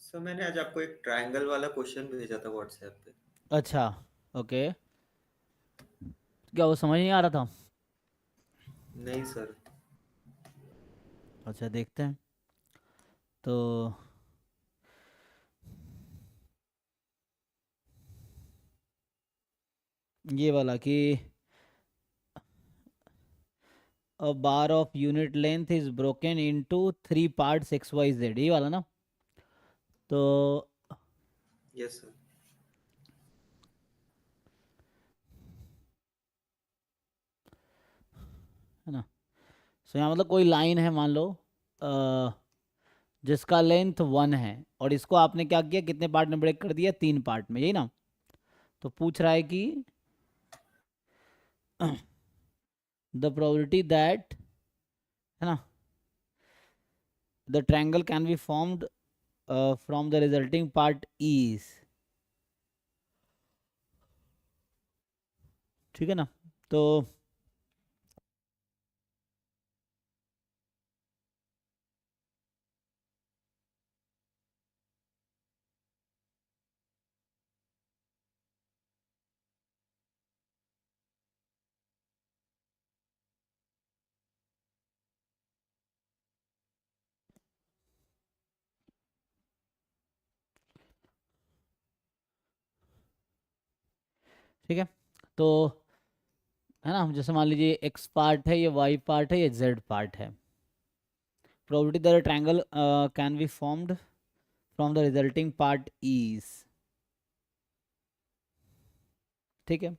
Sir मैंने आज आपको एक ट्रायंगल वाला क्वेश्चन भेजा था व्हाट्सएप पे। अच्छा। ओके। क्या वो समझ नहीं आ रहा था? नहीं सर। अच्छा, देखते हैं। तो ये वाला कि a bar of unit length is broken into 3 parts XYZ, ये वाला ना? तो यस सर। है ना? सो यहाँ मतलब कोई लाइन है, मान लो, जिसका लेंथ 1 है, और इसको आपने क्या किया, कितने पार्ट में ब्रेक कर दिया? 3 पार्ट में, यही ना? तो पूछ रहा है कि द प्रोबेबिलिटी दैट, है ना, the triangle can be formed from the resulting part is, ठीक है ना? तो ठीक है। तो है ना, जैसे मान लीजिए एक्स पार्ट है, ये वाई पार्ट है, ये जेड पार्ट है। Probability that triangle can be formed from the resulting part is, ठीक है।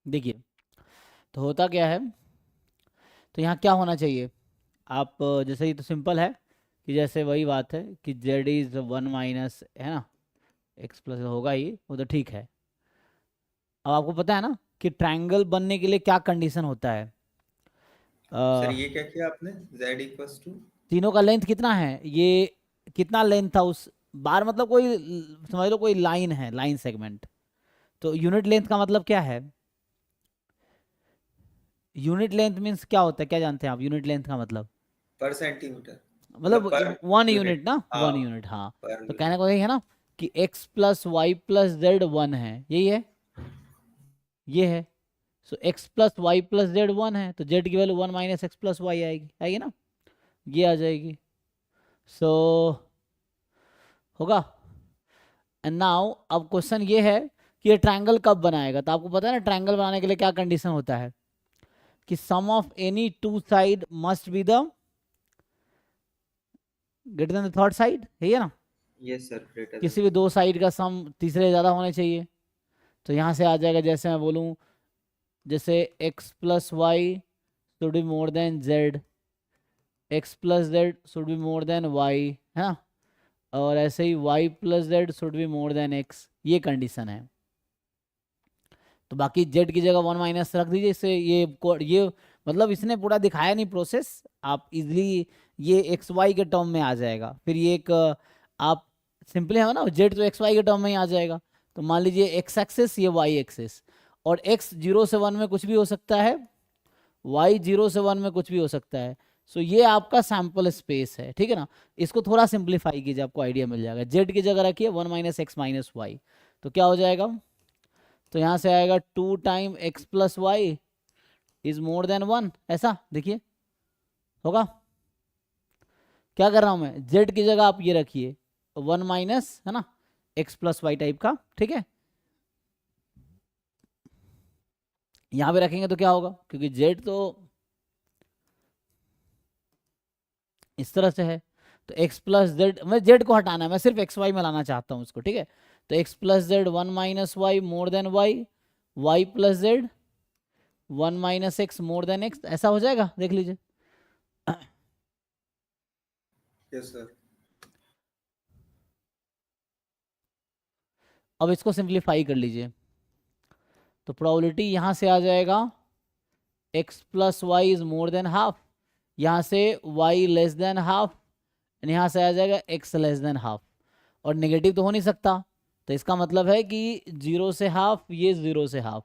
देखिए, तो होता क्या है, तो यहाँ क्या होना चाहिए? आप जैसे, ये तो सिंपल है कि जैसे वही बात है कि जेड इज 1 माइनस, है ना, एक्स प्लस होगा ही, वो तो ठीक है। अब आपको पता है ना कि ट्रायंगल बनने के लिए क्या कंडीशन होता है? सर अ, ये क्या किया आपने, z इक्वल्स टू। तीनों का लेंथ कितना है? ये कितना लेंथ था उस बार, मतलब कोई समझ लो कोई लाइन है, लाइन सेगमेंट। तो यूनिट लेंथ का मतलब क्या है? यूनिट लेंथ मीन्स क्या होता है, क्या जानते हैं आप यूनिट लेंथ का मतलब? पर सेंटीमीटर। मतलब मतलब पर 1 यूनिट यूनिट। ना, हाँ, 1 यूनिट, हाँ। पर तो कहने यूनिट। को यही है ना कि x plus y plus z 1 है, यही है, ये है। So x plus y plus z 1 है, तो z की value 1 minus x plus y आएगी, आएगी ना? ये आ जाएगी। सो होगा। एंड नाउ अब क्वेश्चन ये है कि ये ट्रायंगल कब बनाएगा? तो आपको पता है ना, ट्रायंगल बनाने के लिए क्या कंडीशन होता है कि sum of any two side must be the greater than the third side, है ना? यस सर, ग्रेटर देन किसी भी दो साइड का सम तीसरे ज़्यादा होने चाहिए। तो यहाँ से आ जाएगा, जैसे मैं बोलूँ, जैसे x plus y should be more than z, x plus z should be more than y, है ना? और ऐसे ही y plus z should be more than x, ये कंडीशन है। तो बाकी z की जगह 1 माइनस रख दीजिए, इससे ये मतलब इसने पूरा दिखाया नहीं प्रोसेस, आप इजीली ये एक्स वाई के टर्म में आ जाएगा। फिर ये एक आप सिंपली है ना, z तो एक्स वाई के टर्म में ही आ जाएगा। तो मान लीजिए एक्स एक्सेस, ये वाई एक्सेस, और x 0 से 1 में कुछ भी हो सकता है, y 0 से 1 में कुछ भी हो सकता है। सो ये आपका सैंपल स्पेस है, ठीक है ना? इसको थोड़ा सिंप्लीफाई कीजिए, आपको आइडिया मिल जाएगा। z की जगह रखिए 1 माइनस एक्स माइनस वाई, तो क्या हो जाएगा? तो यहाँ से आएगा 2 time x plus y is more than 1, ऐसा देखिए होगा। क्या कर रहा हूँ मैं, z की जगह आप ये रखिए 1 माइनस, है ना, एक्स प्लस वाई टाइप का, ठीक है? यहाँ पे रखेंगे तो क्या होगा, क्योंकि z तो इस तरह से है, तो x प्लस जेड, मैं z को हटाना है, मैं सिर्फ एक्स वाई में लाना चाहता हूँ उसको, ठीक है? तो x plus z 1 minus y more than y, y plus z 1 minus x more than x, ऐसा हो जाएगा, देख लीजिए। Yes sir. अब इसको सिंप्लीफाई कर लीजिए, तो प्रोबेबिलिटी यहाँ से आ जाएगा x plus y is more than half, यहाँ से y लेस देन हाफ, यहाँ से आ जाएगा x लेस देन हाफ। और नेगेटिव तो हो नहीं सकता, तो इसका मतलब है कि 0 से हाफ, ये 0 से हाफ,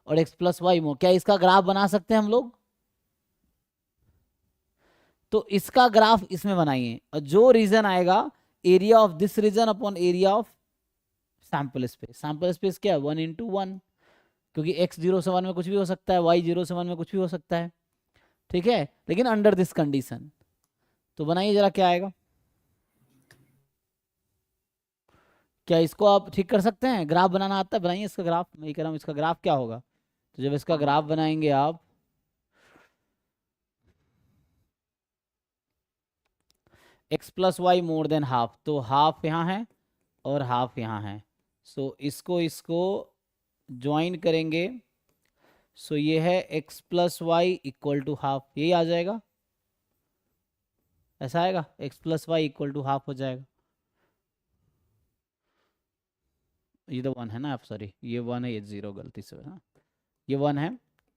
और x प्लस वाई मोर, क्या इसका ग्राफ बना सकते हैं हम लोग? तो इसका ग्राफ इसमें बनाइए, और जो रीजन आएगा area of this region upon area of sample space. Sample space क्या है? 1 × 1, क्योंकि x 0 से 1 में कुछ भी हो सकता है, y 0 से 1 में कुछ भी हो सकता है, ठीक है, लेकिन अंडर दिस कंडीशन। तो बनाइए जरा, क्या आएगा? क्या इसको आप ठीक कर सकते हैं? ग्राफ बनाना आता है? बनाइए इसका ग्राफ। मैं ये कह रहा हूँ इसका ग्राफ क्या होगा। तो जब इसका ग्राफ बनाएंगे आप, x plus y more than half, तो हाफ यहाँ है और हाफ यहाँ है, सो इसको इसको ज्वाइन करेंगे, सो ये है x plus y equal to half, यही आ जाएगा, ऐसा आएगा, x plus y equal to half हो जाएगा। ये तो 1 है ना, आप सॉरी, ये 1 है, ये 0 गलती से, हाँ ये 1 है,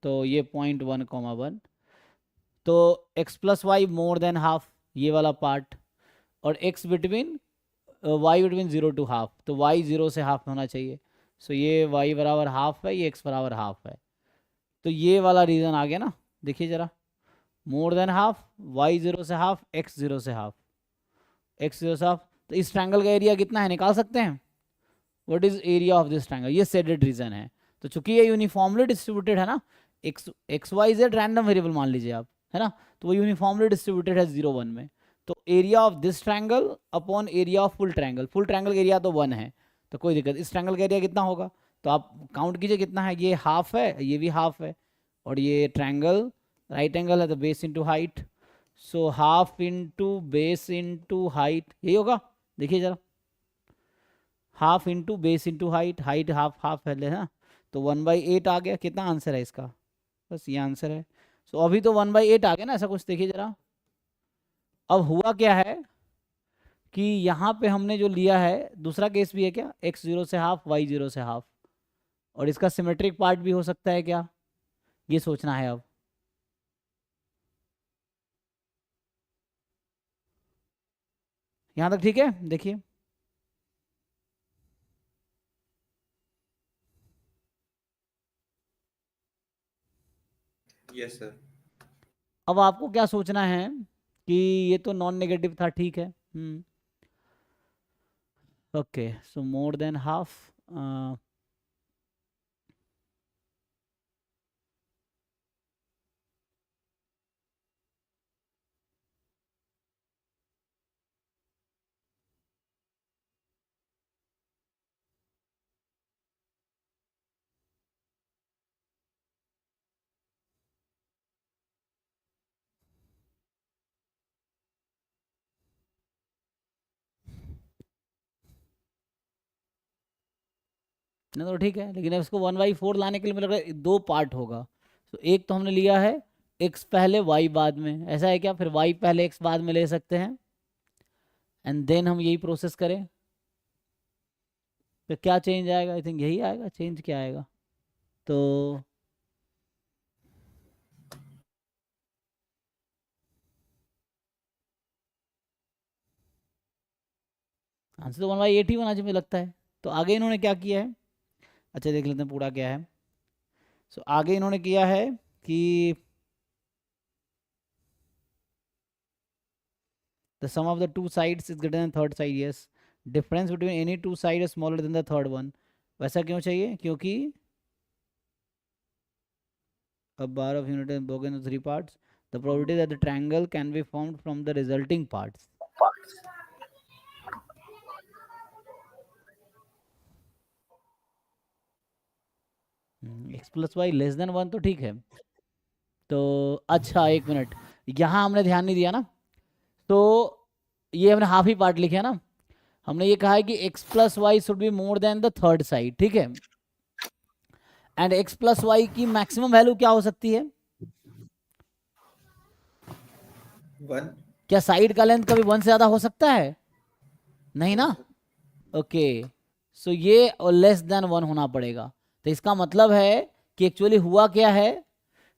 तो ये 0.1, तो x plus y more than half, ये वाला पार्ट, और x between y between 0 to half, तो y 0 से हाफ होना चाहिए, सो ये y बराबर हाफ है, ये x बराबर हाफ है, तो ये वाला रीजन आ गया ना। देखिए जरा, मोर देन हाफ, y 0 से हाफ, x 0 से हाफ, x 0 से हाफ, तो इस ट्रायंगल का एरिया कितना है निकाल सकते हैं? What is area of this triangle? ये सेडेड रीजन है, तो चूंकि ये यूनिफॉर्मली डिस्ट्रीब्यूटेड है ना, x y z random variable मान लीजिए आप, है ना, तो वो यूनिफॉर्मली डिस्ट्रीब्यूटेड है 0 1 में, तो area of this triangle upon area of full triangle, full triangle का एरिया तो 1 है, तो कोई दिक्कत, इस ट्रायंगल का एरिया कितना होगा? तो आप काउंट कीजिए कितना है, ये हाफ है, ये भी हाफ है, और ये ट्रायंगल राइट एंगल है, तो base into height, so half into base into height, यही होगा। देखिए जरा, half into base into height, height half half पहले है ना, तो 1/8 आ गया। कितना आंसर है इसका? बस ये आंसर है। सो अभी तो 1/8 आ गया ना, ऐसा कुछ। देखिए जरा, अब हुआ क्या है कि यहाँ पे हमने जो लिया है, दूसरा केस भी है क्या, x 0 से हाफ, y 0 से हाफ, और इसका सिमेट्रिक पार्ट भी हो सकता है क्या, ये सोचना है अब। यहाँ तक ठीक है? देखिए, यस सर। अब आपको क्या सोचना है कि ये तो नॉन नेगेटिव था, ठीक है, ओके, सो मोर देन हाफ, ना, तो ठीक है, लेकिन अब इसको 1/4 लाने के लिए मुझे लग रहा है 2 पार्ट होगा। तो एक तो हमने लिया है x पहले y बाद में, ऐसा है क्या? फिर y पहले x बाद में ले सकते हैं, एंड देन हम यही प्रोसेस करें, तो क्या चेंज आएगा? आई थिंक यही आएगा। चेंज क्या आएगा? तो आंसर तो 1/8 ही होना चाहिए मुझे लगता है। तो आगे इन्होंने क्या किया है, अच्छा देख लेते हैं पूरा क्या है। सो आगे इन्होंने किया है कि the sum of the two sides is greater than third side, yes, difference between any two side is smaller than the third one। वैसा क्यों चाहिए? क्योंकि a bar of unit is broken into 3 parts, the probability that the triangle can be formed from the resulting parts। x plus y less than 1 तो ठीक है। तो अच्छा एक मिनट, यहाँ हमने ध्यान नहीं दिया ना, तो ये हमने हाफ ही पार्ट लिखे है ना, हमने ये कहा है कि x plus y should be more then the third side, ठीक है, एंड x प्लस वाई की मैक्सिमम वैल्यू क्या हो सकती है? 1। क्या साइड का लेंथ कभी 1 से ज्यादा हो सकता है? नहीं ना। ओके, सो ये लेस देन 1 होना पड़ेगा। तो इसका मतलब है कि एक्चुअली हुआ क्या है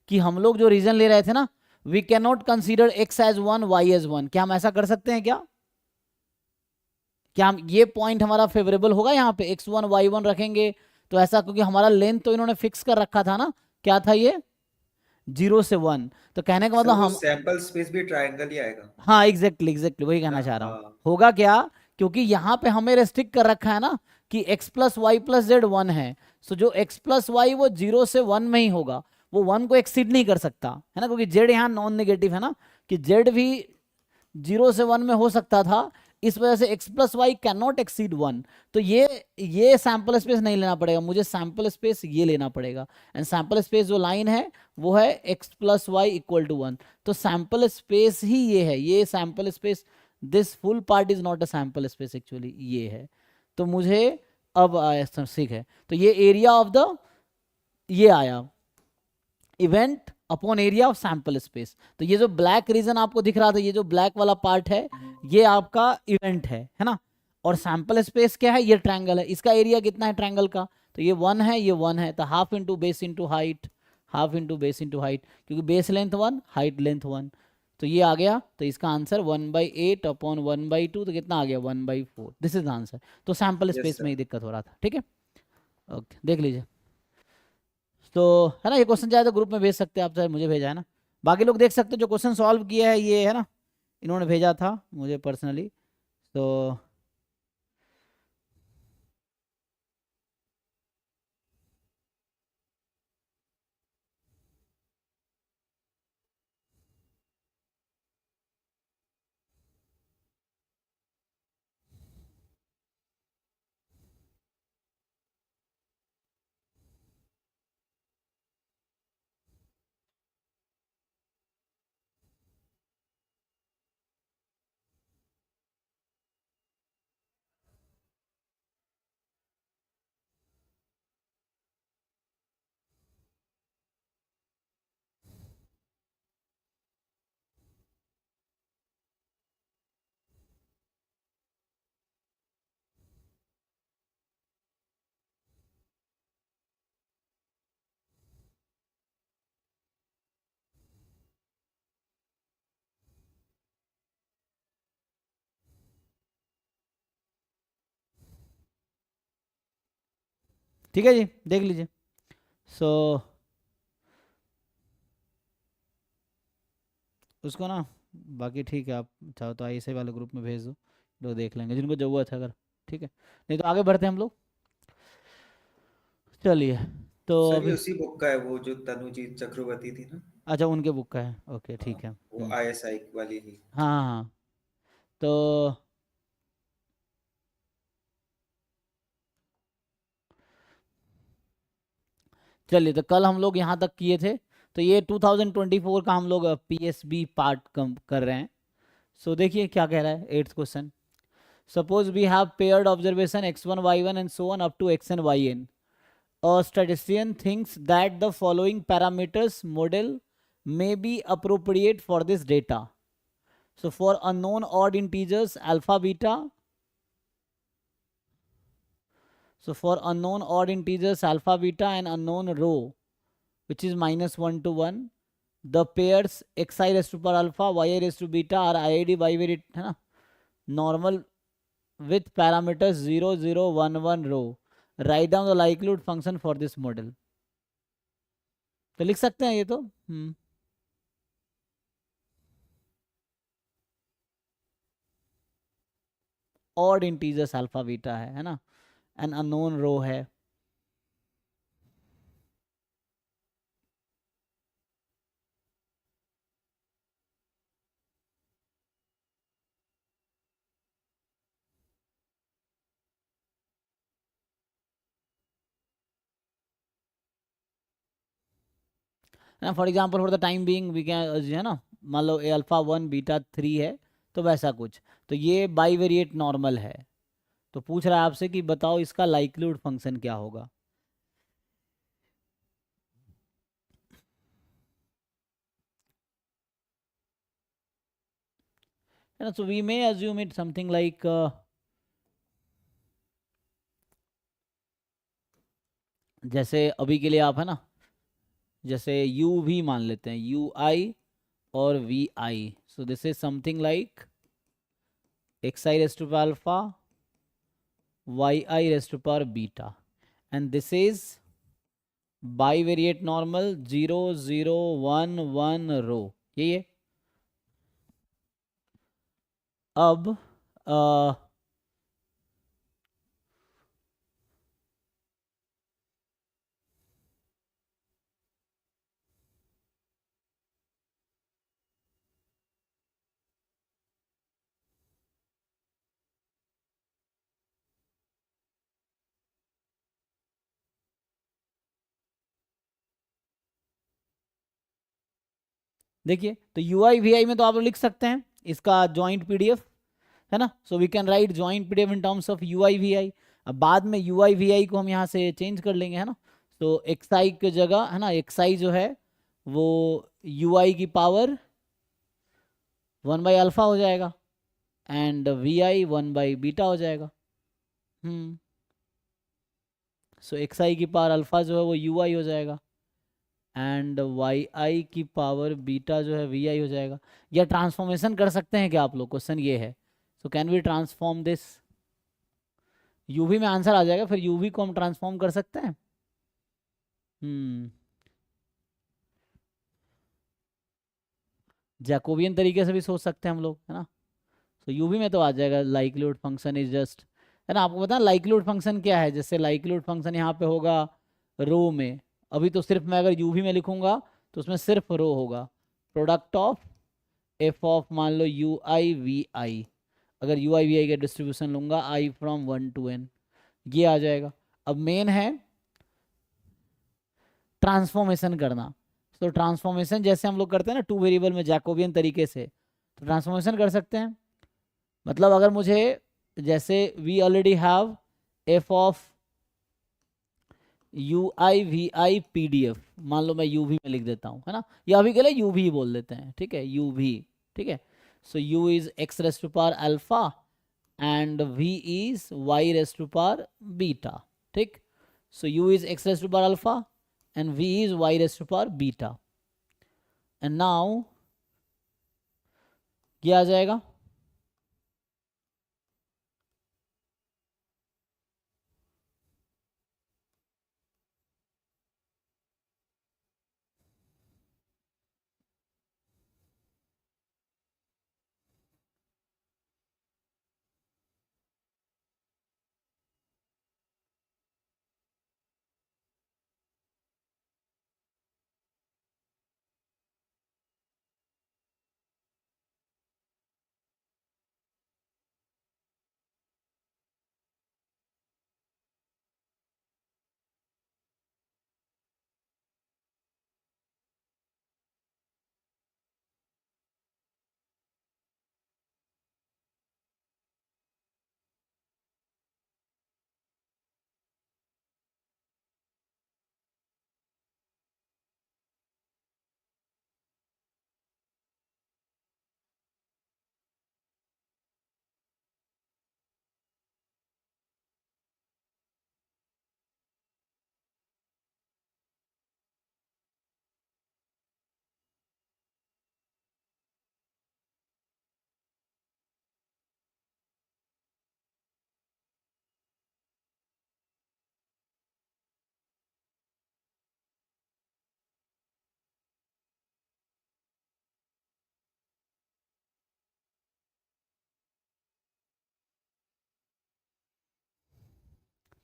कि हम लोग जो रीजन ले रहे थे ना, we can not consider x as 1, y as 1, क्या हम ऐसा कर सकते हैं क्या? क्या हम ये पॉइंट हमारा फेवरेबल होगा यहाँ पे x1 y1 रखेंगे तो ऐसा, क्योंकि हमारा लेंथ तो इन्होंने फिक्स कर रखा था ना, क्या था ये 0 से 1, तो कहने का सर मतलब वो हम, सैंपल स्पेस भी ट्रायंगल ही आएगा हाँ एग्जैक्टली एग्जैक्टली वही ना। कहना चाह रहा हूँ। हाँ होगा क्या, क्योंकि यहाँ पे हमें रेस्ट्रिक्ट कर रखा है ना कि x plus y plus z 1 है, सो जो x प्लस वाई वो 0 से 1 में ही होगा, वो 1 को एक्सीड नहीं कर सकता है ना, क्योंकि z यहाँ नॉन नेगेटिव है ना, कि z भी 0 से 1 में हो सकता था, इस वजह से x plus y can not exceed 1। तो ये सैंपल स्पेस नहीं लेना पड़ेगा, मुझे सैंपल स्पेस ये लेना पड़ेगा, एंड सैंपल स्पेस जो लाइन है वो है x plus y equal to 1। तो सैंपल स्पेस ही ये है, ये sample space, this full part is not a sample space actually, ये है। तो मुझे अब ठीक है, तो ये एरिया ऑफ द, ये आया event upon area of sample space. तो ये जो ब्लैक रीजन आपको दिख रहा था, ये जो ब्लैक वाला पार्ट है, ये आपका इवेंट है ना, और सैंपल स्पेस क्या है, ये ट्रायंगल है, इसका एरिया कितना है ट्रायंगल का, तो ये 1 है, ये 1 है, तो half into base into height, half into base into height, क्योंकि बेस लेंथ 1 हाइट लेंथ 1, तो ये आ गया। तो इसका आंसर 1/8 अपॉन 1/2, तो कितना आ गया 1/4, दिस इज आंसर। तो सैंपल यस स्पेस में सर। ही दिक्कत हो रहा था, ठीक है। ओके देख लीजिए, तो है ना, ये क्वेश्चन चाहे तो ग्रुप में भेज सकते हैं आप, चाहे मुझे भेजा है ना, बाकी लोग देख सकते हैं जो क्वेश्चन सॉल्व किया है, ये है ना, इन्होंने भेजा था मुझे पर्सनली, तो ठीक है जी, देख लीजिए। सो उसको ना, बाकी ठीक है, आप चाहो तो ऐसे वाले ग्रुप में भेज दो, लोग देख लेंगे जिनको ज़रूरत है अगर, ठीक है, नहीं तो आगे बढ़ते हैं हम लोग। चलिए, तो सर ये अभी, उसी बुक का है वो जो तनुजी चक्रवर्ती थी ना। अच्छा उनके बुक का है, ओके हाँ ठीक है। वो आईएसआई वाली ही। हाँ हाँ हाँ, तो चलिए, तो कल हम लोग यहाँ तक किए थे, तो ये 2024 का हम लोग पीएसबी पार्ट कम कर रहे हैं। सो देखिए क्या कह रहा है, 8th question. Suppose we have paired observation x1, y1 and so on up to xn, yn. A statistician thinks that the following parameters model may be appropriate for this data. So for unknown odd integers alpha, beta. So for unknown odd integers alpha, beta and unknown rho, which is -1 to 1, the pairs xi raised to power alpha, yi raised to beta are IID bivariate, है ना, normal with parameters 0, 0, 1, 1 rho. Write down the likelihood function for this model. तो लिख सकते हैं ये तो, odd integers alpha beta है ना, एन अननोन रो है, ना, for example for the time being we can, है ना, मान लो ए अल्फा 1 बीटा 3 है, तो वैसा कुछ, तो ये बाईवेरिएट नॉर्मल है, तो पूछ रहा है आपसे कि बताओ इसका लाइक्लीहुड फंक्शन क्या होगा। है ना, so we may assume it something like, जैसे अभी के लिए आप है ना, जैसे यू भी मान लेते हैं, यू आई और v i, so this is something like x i raise to alpha yi raised to power beta, and this is bivariate normal 0 0 1 1 रो, यही है. अब देखिए, तो यू आई वी आई में तो आप लोग लिख सकते हैं इसका जॉइंट पीडीएफ, है ना. So we can write joint PDF in terms of you I we I. अब बाद में यू आई वी आई को हम यहाँ से चेंज कर लेंगे, है ना. तो एक्स आई की जगह, है ना, एक्स आई जो है वो यू आई की पावर 1/अल्फा हो जाएगा, एंड वी आई 1/बीटा हो जाएगा. सो एक्स आई की पावर अल्फा जो है वो यू आई हो जाएगा, एंड वाई आई की पावर बीटा जो है वी आई हो जाएगा. या ट्रांसफॉर्मेशन कर सकते हैं क्या आप लोग, क्वेश्चन ये है. So can we transform this, u v में आंसर आ जाएगा, फिर यूवी को हम ट्रांसफॉर्म कर सकते हैं. जैकोबियन तरीके से भी सोच सकते हैं हम लोग, है ना. तो यूवी में तो आ जाएगा लाइक्लीहुड फंक्शन इज जस्ट, है ना. आपको पता है लाइक्लीहुड फंक्शन क्या है. जैसे लाइक्लीहुड फंक्शन यहाँ पे होगा रो में, अभी तो सिर्फ मैं अगर यूवी में लिखूंगा तो उसमें सिर्फ रो होगा. प्रोडक्ट ऑफ एफ ऑफ मान लो यू आई वी आई, अगर यू आई वी आई का डिस्ट्रीब्यूशन लूंगा आई फ्रॉम 1 to n, ये आ जाएगा. अब मेन है ट्रांसफॉर्मेशन करना. तो ट्रांसफॉर्मेशन जैसे हम लोग करते हैं ना 2 वेरिएबल में जैकोबियन तरीके से, तो ट्रांसफॉर्मेशन कर सकते हैं. मतलब अगर मुझे, जैसे we already have f of you I we i P D F, मान लो मैं यू वी में लिख देता हूँ, है ना, या अभी के लिए यू वी बोल देते हैं, ठीक है, यू वी, ठीक है. So U is X raise to power alpha and V is Y raise to power beta, ठीक. So U is X raise to power alpha and v is y raised to power beta, and now क्या आ जाएगा,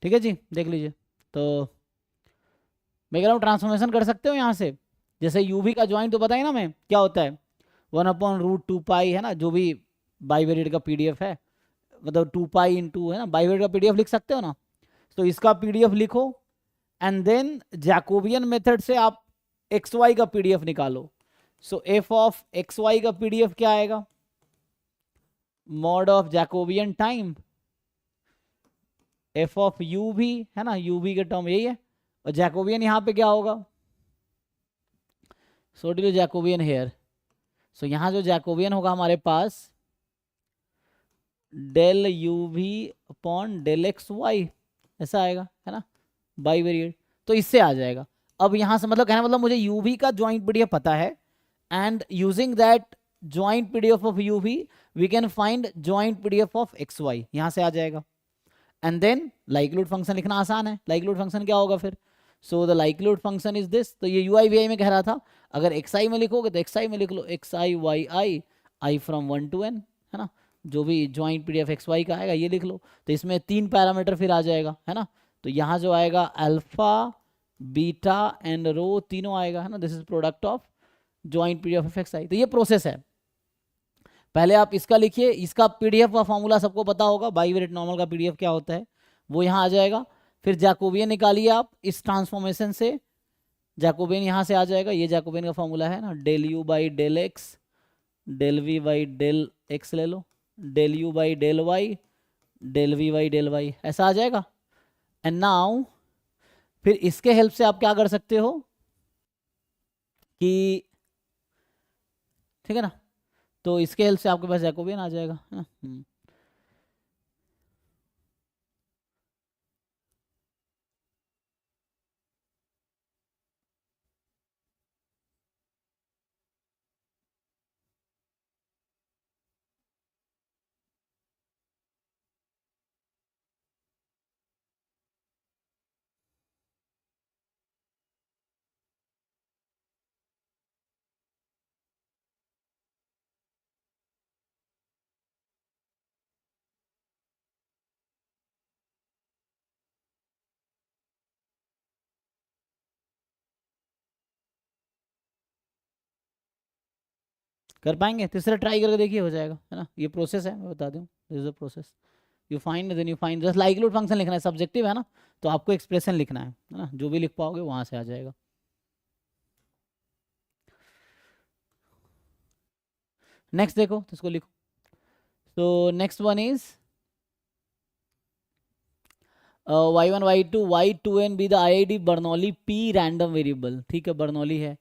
ठीक है जी, देख लीजिए. तो मैं कह रहा हूँ ट्रांसफॉर्मेशन कर सकते हो यहाँ से. जैसे यूवी का ज्वाइंट तो बताइए ना मैं क्या होता है, 1/√2π, है ना, जो भी बाइवेरिएट का पीडीएफ है, मतलब 2π इंटू, है ना, बाइवेरिएट का पीडीएफ लिख सकते हो ना. तो इसका पीडीएफ लिखो एंड देन जैकोबियन मेथड से आप एक्स वाई का पीडीएफ निकालो. So f of x y का पीडीएफ क्या आएगा, mod of Jacobian time f of u भी, है ना, यू भी के टर्म यही है, और जैकोबियन यहाँ पे क्या होगा, so do Jacobian here. So यहाँ जो जैकोबियन होगा हमारे पास del U V upon del X Y, ऐसा आएगा, है ना, बाइवेरिएट. तो इससे आ जाएगा. अब यहाँ से मतलब कहना मतलब मुझे यू वी का ज्वाइंट पीडीएफ पता है, and using that joint PDF of u v v can find joint PDF of x y, यहाँ से आ जाएगा. एंड देन लाइक्लीहुड फंक्शन लिखना आसान है, लाइक्लीहुड फंक्शन क्या होगा फिर, so the likelihood function is this, तो ये यू आई वी आई में कह रहा था, अगर एक्स आई में लिखोगे तो एक्स आई में लिख लो, X I Y I from 1 to n, है ना, जो भी ज्वाइंट पीडीएफ एक्स वाई का आएगा ये लिख लो, तो इसमें 3 पैरामीटर फिर आ जाएगा, है ना, तो यहाँ जो आएगा अल्फा बीटा एंड रो तीनों आएगा, है ना, this is product of joint PDF of X I. तो ये प्रोसेस है, पहले आप इसका लिखिए, इसका पीडीएफ का फॉर्मूला सबको पता होगा, बाइवेरिएट नॉर्मल का पीडीएफ क्या होता है वो यहाँ आ जाएगा, फिर जैकोबियन निकालिए आप इस ट्रांसफॉर्मेशन से, जैकोबियन यहाँ से आ जाएगा, ये जैकोबियन का फॉर्मूला है ना, del U by del X del V by del X ले लो, del U by del Y del V by del Y, ऐसा आ जाएगा। एंड नाउ फिर इसके हेल्प से आप क्या कर सकते हो कि, ठीक है ना, तो इसके हेल्प से आपके पास जैकोबियन आ जाएगा, है ना। कर पाएंगे, तीसरा ट्राई करके देखिए, हो जाएगा, है ना, ये प्रोसेस है, मैं बता दूं, this is the process, you find then you find, just likelihood function लिखना है, सब्जेक्टिव है ना, तो आपको एक्सप्रेशन लिखना है ना, जो भी लिख पाओगे वहां से आ जाएगा। नेक्स्ट देखो, तो इसको लिखो, तो next one is y1 y2 y2n be the IID Bernoulli p random variable, ठीक है, बर्नौली है,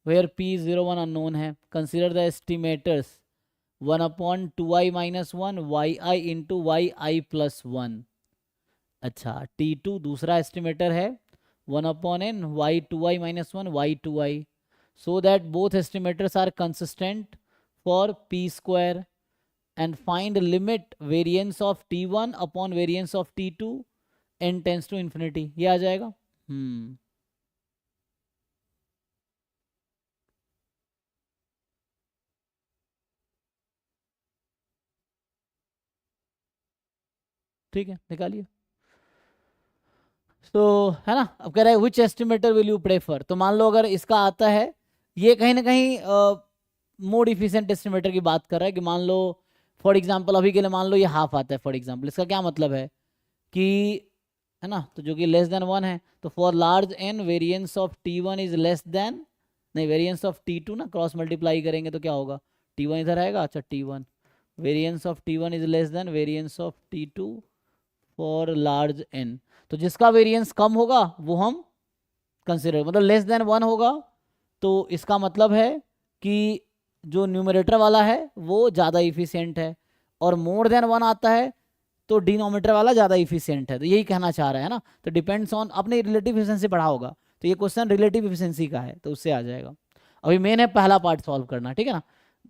वेयर p 01 अननोन है, consider the estimators 1 upon 2i minus 1 yi into y i plus 1, अच्छा t2 दूसरा एस्टिमेटर है 1 upon n y2i minus 1 y2i, so that both estimators are consistent for p square and find limit variance of t1 upon variance of t2 n tends to infinity, ये आ जाएगा। ठीक है, निकालिए, तो है ना, अब कह रहा है विच एस्टिमेटर विल यू प्रेफर, तो मान लो अगर इसका आता है, ये कहीं ना कहीं मोड इफिशिएंट एस्टिमेटर की बात कर रहा है, कि मान लो फॉर एग्जांपल अभी के लिए मान लो ये हाफ आता है फॉर एग्जांपल, इसका क्या मतलब है कि, है ना, तो जो कि लेस देन 1 है, तो for large n variance of t1 is less than, नहीं वेरिएंस ऑफ t2 ना, क्रॉस मल्टीप्लाई करेंगे तो क्या होगा, t1 इधर आएगा, अच्छा t1 variance of t1 is less than variance of t2 for large n, तो जिसका वेरिएंस कम होगा वो हम कंसिडर, मतलब लेस देन 1 होगा, तो इसका मतलब है कि जो न्यूमरेटर वाला है वो ज़्यादा इफिशियंट है, और मोर देन 1 आता है तो डिनोमिनेटर वाला ज़्यादा इफिशियंट है, तो यही कहना चाह रहा है ना, तो डिपेंड्स ऑन, अपने रिलेटिव इफिशियंसी पढ़ा होगा, तो ये क्वेश्चन रिलेटिव इफिशियंसी का है, तो उससे आ जाएगा। अभी मेन है पहला पार्ट सॉल्व करना, ठीक है ना,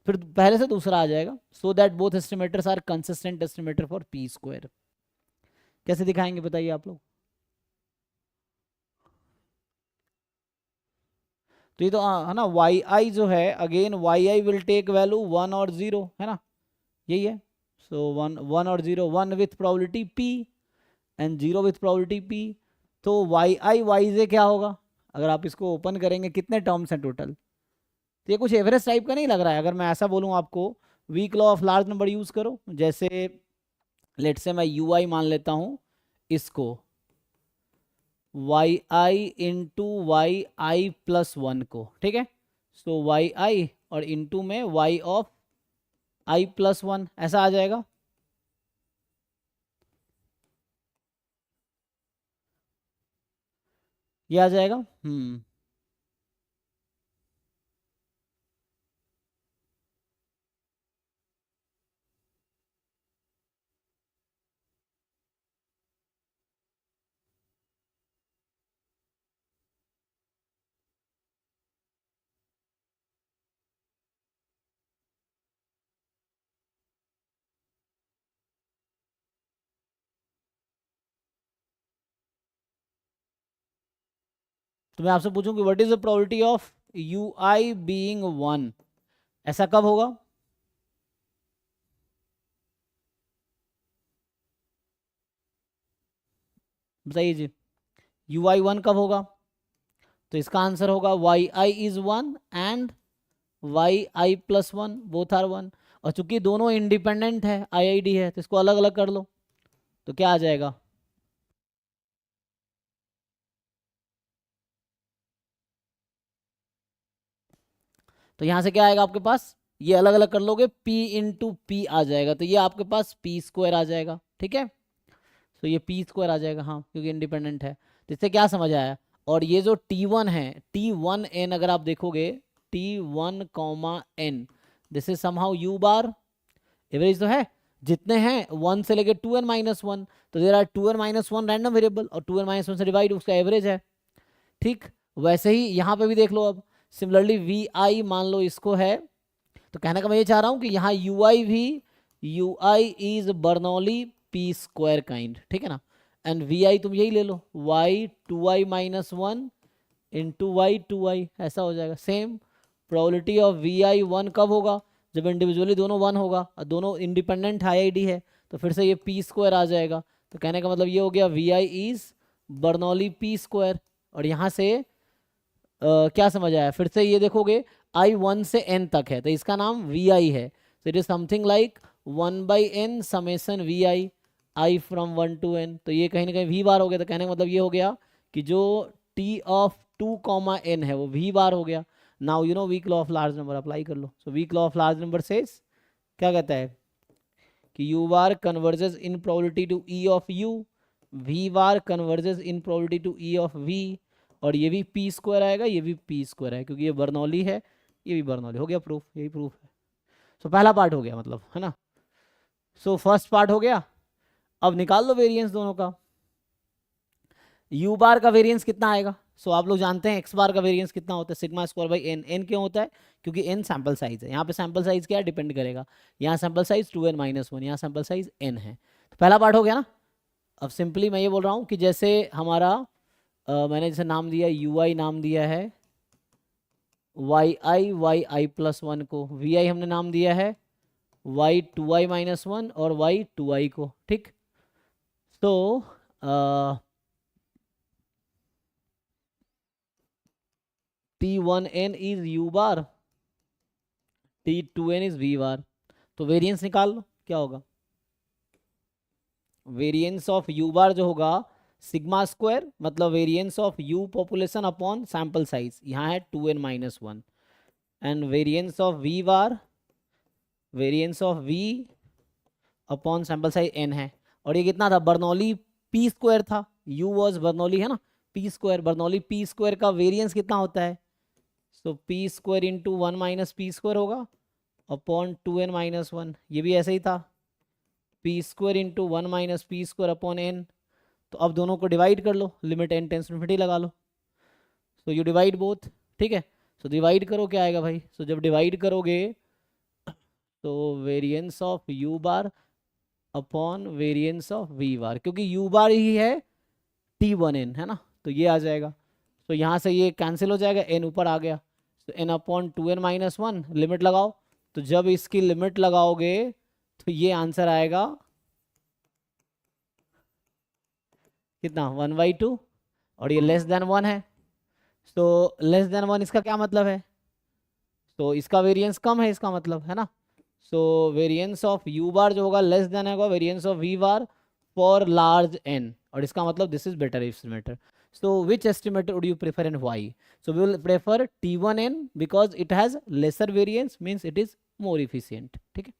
फिर पहले से दूसरा आ जाएगा, so that both estimators are consistent estimator for p square, कैसे दिखाएंगे बताइए आप लोग, तो ये तो है ना, वाई आई जो है, again y i will take value 1 और 0, है ना, यही है, सो 1 और 0, 1 with probability p and 0 with probability p, तो वाई आई वाई जे क्या होगा, अगर आप इसको ओपन करेंगे कितने टर्म्स हैं टोटल, तो ये कुछ एवरेज टाइप का नहीं लग रहा है, अगर मैं ऐसा बोलूँ आपको, weak law of large number use करो, जैसे लेट से मैं यू आई मान लेता हूँ इसको, Y I into y i plus 1 को, ठीक है, सो वाई आई और इंटू में वाई ऑफ आई प्लस 1, ऐसा आ जाएगा, ये आ जाएगा। तो मैं आपसे पूछूं कि what is the probability of you I being 1, ऐसा कब होगा? बताइए जी, यू आई 1 कब होगा? तो इसका आंसर होगा y i is 1 and y i plus 1 both are 1। और चूंकि दोनों इंडिपेंडेंट है, आई आई डी है, तो इसको अलग अलग कर लो, तो क्या आ जाएगा? तो यहां से क्या आएगा आपके पास? ये अलग अलग कर लोगे, p इंटू पी आ जाएगा, तो ये आपके पास पी स्क्वायर आ जाएगा। ठीक है, तो ये पी स्क्वायर आ जाएगा, हाँ, क्योंकि इंडिपेंडेंट है। तो इससे क्या समझ आया? और ये जो T1 है, T1n अगर आप देखोगे, T1 comma n, this is somehow u bar, average तो है, जितने हैं 1 से लेके 2n-1, तो there are 2n-1 random variable, और 2n-1 से डिवाइड उसका एवरेज है। ठीक, वैसे ही यहाँ पे भी देख लो। अब सिमिलरली वी आई मान लो इसको है, तो कहने का मैं ये चाह रहा हूँ कि यहाँ यू आई भी, you I is Bernoulli p square kind, ठीक है ना। एंड वी आई तुम यही ले लो, Y 2i-1 into Y 2i, ऐसा हो जाएगा। सेम प्रोबेबिलिटी ऑफ वी आई 1 कब होगा? जब इंडिविजुअली दोनों 1 होगा और दोनों इंडिपेंडेंट आई आई डी है, तो फिर से ये पी स्क्वायर आ जाएगा। तो कहने का मतलब ये हो गया v i is Bernoulli p square. और यहाँ से क्या समझ आया? फिर से ये देखोगे, आई 1 से n तक है, तो इसका नाम वी आई है। तो it is something like 1/n summation v i, i from 1 to n। तो ये कहीं ना कहीं वी बार हो गया। तो कहने का मतलब ये हो गया कि जो t ऑफ 2, n है वो वी बार हो गया। Now you know weak law of large number apply कर लो। So weak law of large number से क्या कहता है कि u bar converges in probability to e of u, v bar converges in probability to e of v, और ये भी पी स्क्वायर आएगा, ये भी पी स्क्वायर है, क्योंकि ये बर्नौली है, ये भी बर्नौली। हो गया प्रूफ, यही प्रूफ है। सो पहला पार्ट हो गया, मतलब, है ना। सो फर्स्ट पार्ट हो गया। अब निकाल लो वेरिएंस दोनों का। यू बार का वेरिएंस कितना आएगा? सो आप लोग जानते हैं एक्स बार का वेरिएंस कितना होता है, sigma square by n. N क्यों होता है? क्योंकि एन सैंपल साइज है। यहाँ पे सैंपल साइज क्या डिपेंड करेगा? यहाँ सैंपल साइज 2n-1, यहाँ सैंपल साइज n है। तो पहला पार्ट हो गया ना। अब सिंपली मैं ये बोल रहा हूँ कि जैसे हमारा मैंने जैसे नाम दिया, यू आई नाम दिया है वाई आई प्लस 1 को, वी आई हमने नाम दिया है y2i-1 और y2i को। ठीक, तो T1n is u bar, T2n is v बार। तो वेरिएंस निकाल लो, क्या होगा? वेरिएंस ऑफ u बार जो होगा सिग्मा स्क्वायर, मतलब variance of u population upon sample size, यहाँ है 2n-1, and variance of v bar, variance of v upon sample size n है। और ये कितना था? बर्नौली पी स्क्वायर था, u वॉज बर्नौली, है ना, P square. Bernoulli p square का वेरिएंस कितना होता है? तो P square into 1 minus P square होगा अपॉन 2n-1, ये भी ऐसे ही था, P square into 1 minus P square upon n। तो अब दोनों को डिवाइड कर लो, limit n tends to infinity लगा लो। सो यू डिवाइड बोथ, ठीक है। सो डिवाइड करो, क्या आएगा भाई? सो जब डिवाइड करोगे तो variance of u bar upon variance of v बार, क्योंकि u बार ही है T1n, है ना, तो ये आ जाएगा। तो यहाँ से ये कैंसिल हो जाएगा, n ऊपर आ गया, तो n अपॉन 2n-1 लिमिट लगाओ। तो जब इसकी लिमिट लगाओगे तो ये आंसर आएगा कितना? 1/2, और ये लेस देन 1 है। तो लेस देन 1 इसका क्या मतलब है? तो इसका वेरिएंस कम है, इसका मतलब, है ना। सो वेरिएंस ऑफ u बार जो होगा लेस देन होगा variance of v bar for large n, और इसका मतलब this is better estimator. So which estimator would you prefer and why? So we will prefer T1n because it has lesser variance, means it is more efficient. ठीक है,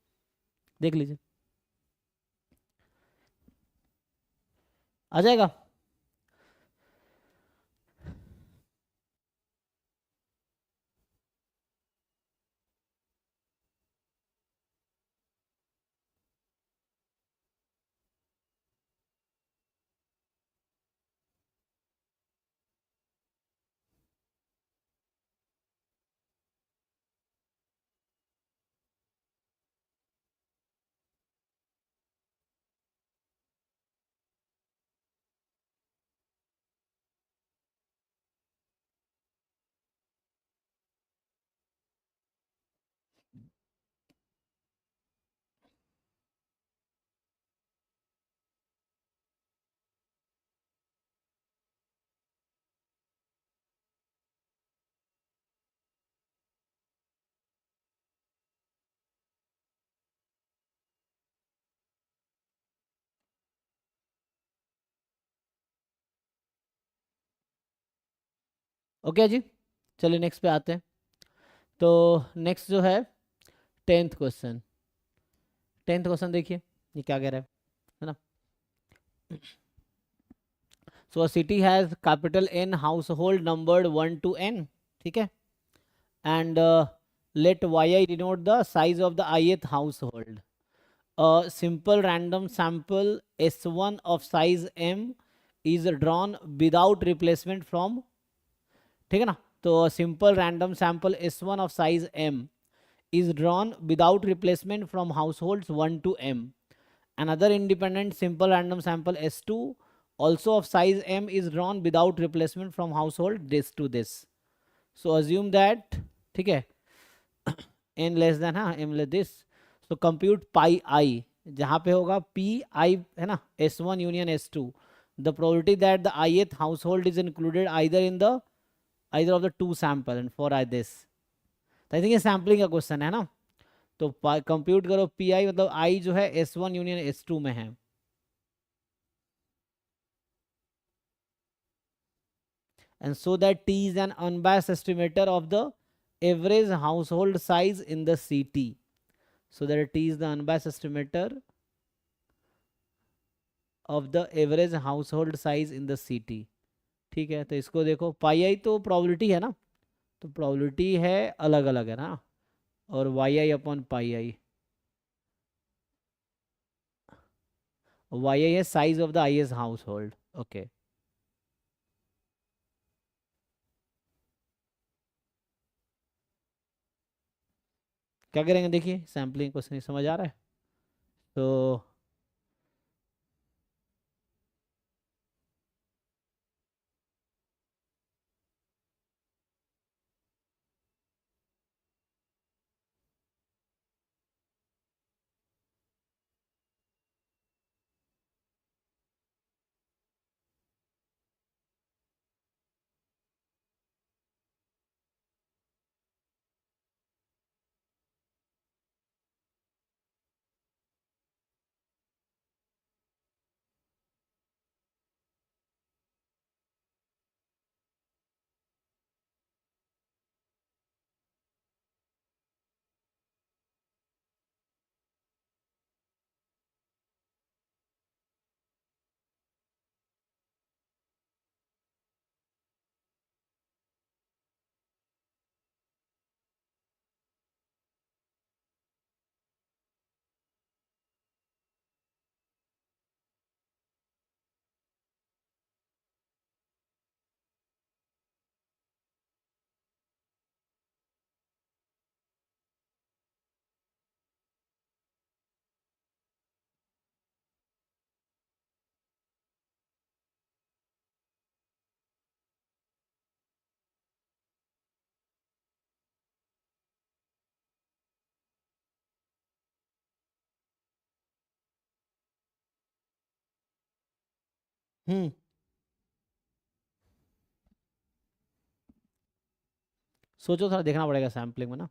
देख लीजिए, आ जाएगा। Okay जी, चलिए next पे आते हैं। तो नेक्स्ट जो है 10th क्वेश्चन। 10th क्वेश्चन देखिए ये क्या कह रहा है ना। So a city has capital N household numbered 1 to N, ठीक है, and let yi denote the size of the ith household. A simple random sample S1 of size M is drawn without replacement from, ठीक है ना। तो simple random sample S1 of size M is drawn without replacement from households 1 to M. Another independent simple random sample S2 also of size M is drawn without replacement from household this to this. So assume that, ठीक है, n less than, हाँ m less this. So compute pi i, जहाँ पे होगा p i है ना, S1 union S2, the probability that the ith household is included either of the two sample and for I this। तो I think ये sampling का question है ना। तो कंप्यूट करो पी आई, मतलब आई जो है S1 यूनियन S2 में है। And so that T is an unbiased estimator of the average household size in the city. So that T is the unbiased estimator of the average household size in the city, ठीक है। तो इसको देखो, पाई आई तो probability है ना, तो probability है अलग अलग है ना, और वाई आई अपॉन पाई आई, वाई आई है size of the I S house hold. Okay, क्या करेंगे देखिए, सैम्पलिंग क्वेश्चन समझ आ रहा है। तो सोचो, थोड़ा देखना पड़ेगा सैम्पलिंग में ना।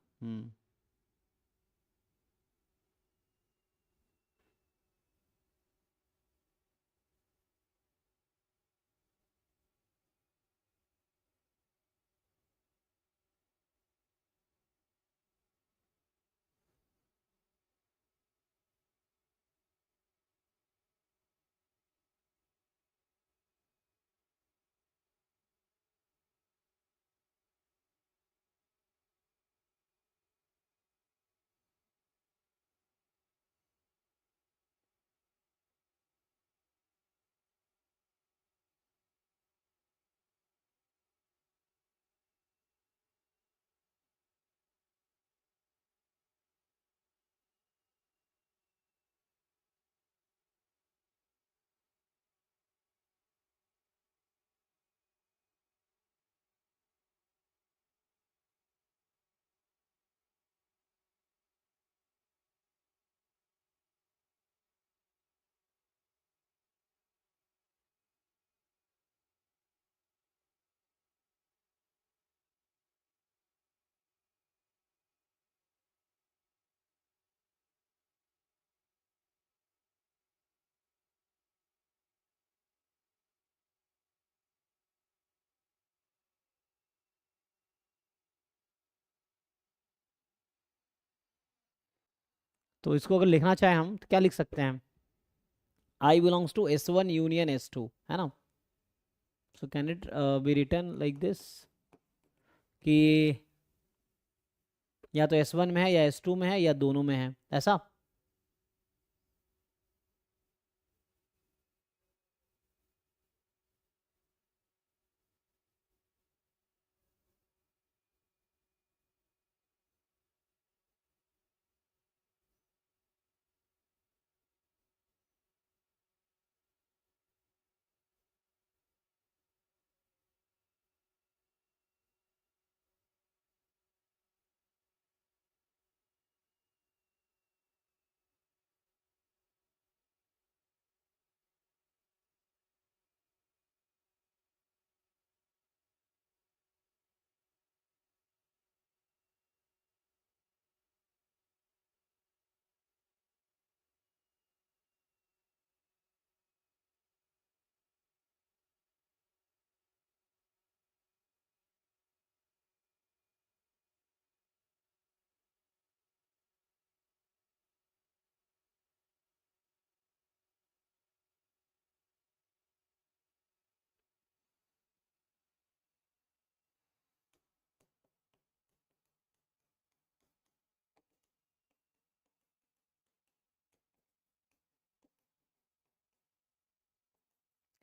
तो इसको अगर लिखना चाहे हम तो क्या लिख सकते हैं, I belongs to S1 union S2, है ना. So can it be written like this कि या तो S1 में है या S2 में है या दोनों में है, ऐसा.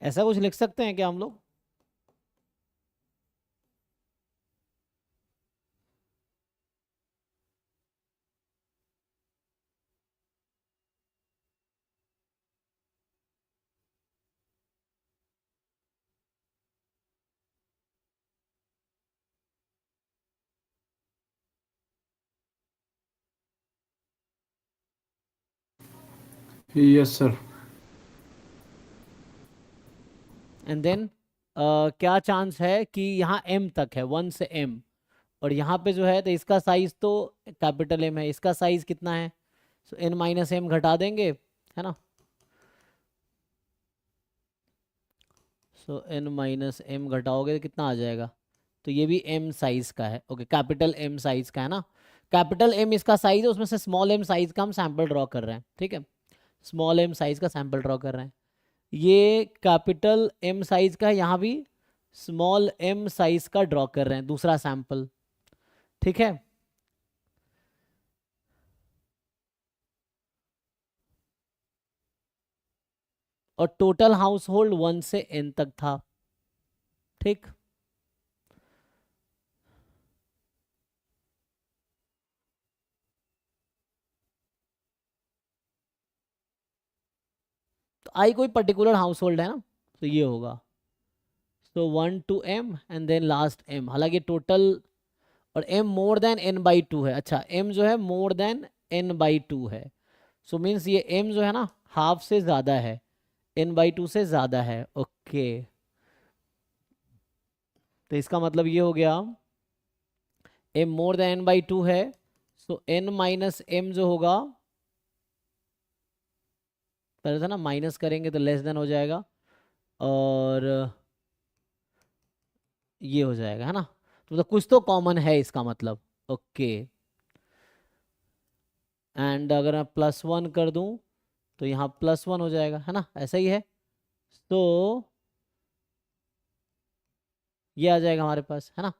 ऐसा कुछ लिख सकते हैं क्या हम लोग. Yes sir. एंड देन क्या चांस है कि यहाँ M तक है, 1 से M, और यहाँ पे जो है तो इसका साइज तो कैपिटल M है, इसका साइज कितना है, सो N माइनस M घटा देंगे, है ना. सो N माइनस M घटाओगे तो कितना आ जाएगा, तो ये भी M साइज का है. ओके, कैपिटल M साइज का है ना. कैपिटल M इसका साइज है, उसमें से स्मॉल m साइज का हम सैंपल ड्रॉ कर रहे हैं. ठीक है, स्मॉल m साइज का सैंपल ड्रॉ कर रहे हैं. ये कैपिटल M साइज का है, यहाँ भी स्मॉल m साइज का ड्रॉ कर रहे हैं दूसरा सैंपल. ठीक है, और टोटल हाउस होल्ड 1 से n तक था. ठीक, तो आई कोई पर्टिकुलर हाउस होल्ड है ना, तो ये होगा. तो 1 to M and then last M, हालांकि टोटल, और M मोर देन n/2 है. अच्छा, M जो है मोर देन n/2 है, सो मीन्स ये M जो है ना हाफ से ज्यादा है, n/2 से ज्यादा है. ओके, तो इसका मतलब ये हो गया M मोर देन n/2 है, सो n माइनस M जो होगा, पहले था ना माइनस करेंगे तो लेस देन हो जाएगा, और ये हो जाएगा, है ना. तो मतलब कुछ तो कॉमन है इसका मतलब. ओके, एंड अगर मैं +1 कर दूं तो यहाँ +1 हो जाएगा, है ना, ऐसा ही है. तो ये आ जाएगा हमारे पास, है ना.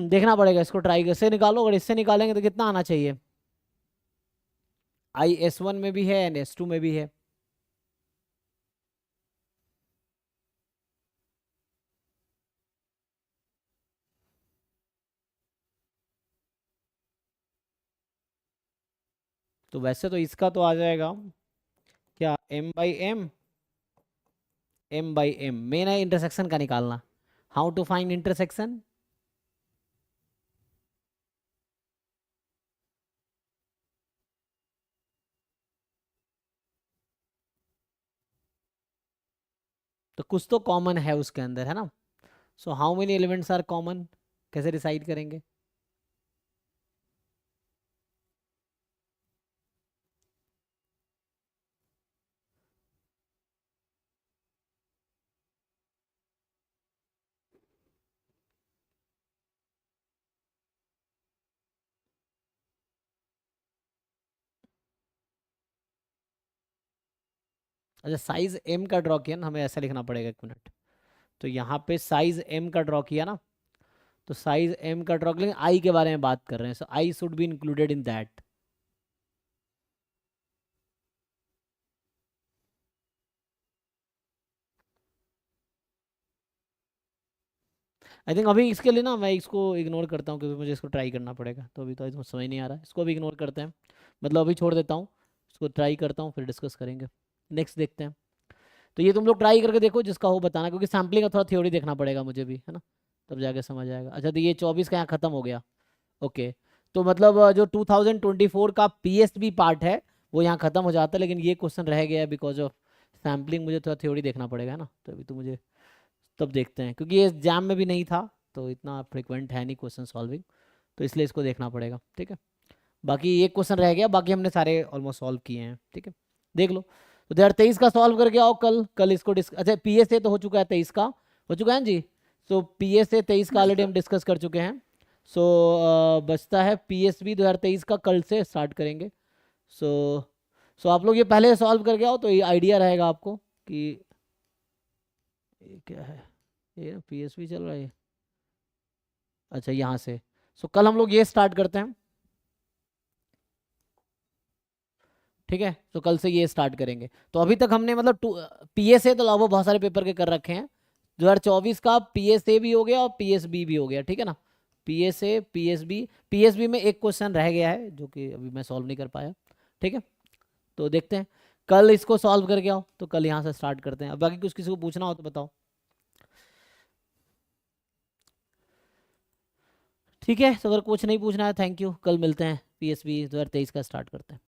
देखना पड़ेगा इसको, ट्राई इससे निकालो, अगर इससे निकालेंगे तो कितना आना चाहिए। IS1 में भी है एंड S2 में भी है। तो वैसे तो इसका तो आ जाएगा क्या, M/M, M/M। मेन है इंटरसेक्शन का निकालना। How to find intersection. तो कुछ तो कॉमन है उसके अंदर, है ना। So how many elements are common, कैसे डिसाइड करेंगे। अच्छा, साइज M का ड्रॉ किया ना, हमें ऐसा लिखना पड़ेगा, एक मिनट। तो यहाँ पे साइज M का ड्रॉ किया ना, तो साइज M का ड्रॉ, लेकिन I के बारे में बात कर रहे हैं, सो I should be included in that. I think अभी इसके लिए ना मैं इसको इग्नोर करता हूँ, क्योंकि मुझे इसको ट्राई करना पड़ेगा, तो अभी तो समझ नहीं आ रहा है, इसको भी इग्नोर करते हैं। मतलब अभी छोड़ देता हूँ, इसको ट्राई करता हूँ, फिर डिस्कस करेंगे। नेक्स्ट देखते हैं। तो ये तुम लोग ट्राई करके देखो, जिसका हो बताना, क्योंकि सैम्पलिंग का थोड़ा थ्योरी देखना पड़ेगा मुझे भी, है ना, तब जाके समझ आएगा। अच्छा, तो ये 24 का यहाँ खत्म हो गया। ओके, तो मतलब जो 2024 का PSB पार्ट है वो यहाँ खत्म हो जाता है, लेकिन ये क्वेश्चन रह गया बिकॉज ऑफ सैम्पलिंग, मुझे थोड़ा थ्योरी देखना पड़ेगा, है ना। तो अभी तो मुझे तब देखते हैं, क्योंकि ये एग्जाम में भी नहीं था, तो इतना फ्रिक्वेंट है नहीं क्वेश्चन सॉल्विंग, तो इसलिए इसको देखना पड़ेगा, ठीक है। बाकी एक क्वेश्चन रह गया, बाकी हमने सारे ऑलमोस्ट सॉल्व किए हैं, ठीक है। देख लो, तो 2023 का सॉल्व करके आओ कल। कल इसको अच्छा, PSA तो हो चुका है 23 का, हो चुका है जी। सो PSA 23 का ऑलरेडी हम डिस्कस कर चुके हैं। सो बचता है PSB 2023 का, कल से स्टार्ट करेंगे। सो आप लोग ये पहले सॉल्व करके आओ, तो ये आइडिया रहेगा आपको कि ये क्या है। ये PSB चल रहा है। अच्छा, यहाँ से। सो कल हम लोग ये स्टार्ट करते हैं, ठीक है। तो कल से ये स्टार्ट करेंगे। तो अभी तक हमने मतलब PSA तो लगभग बहुत सारे पेपर के कर रखे हैं। 2024 का PSA भी हो गया और PSB भी हो गया, ठीक है ना। PSA, PSB में एक क्वेश्चन रह गया है जो कि अभी मैं सॉल्व नहीं कर पाया, ठीक है। तो देखते हैं, कल इसको सॉल्व करके आओ, तो कल यहाँ से स्टार्ट करते हैं। अब बाकी कुछ किसी को पूछना हो तो बताओ, ठीक है। तो अगर कुछ नहीं पूछना है, थैंक यू, कल मिलते हैं। PSB 2023 का स्टार्ट करते हैं।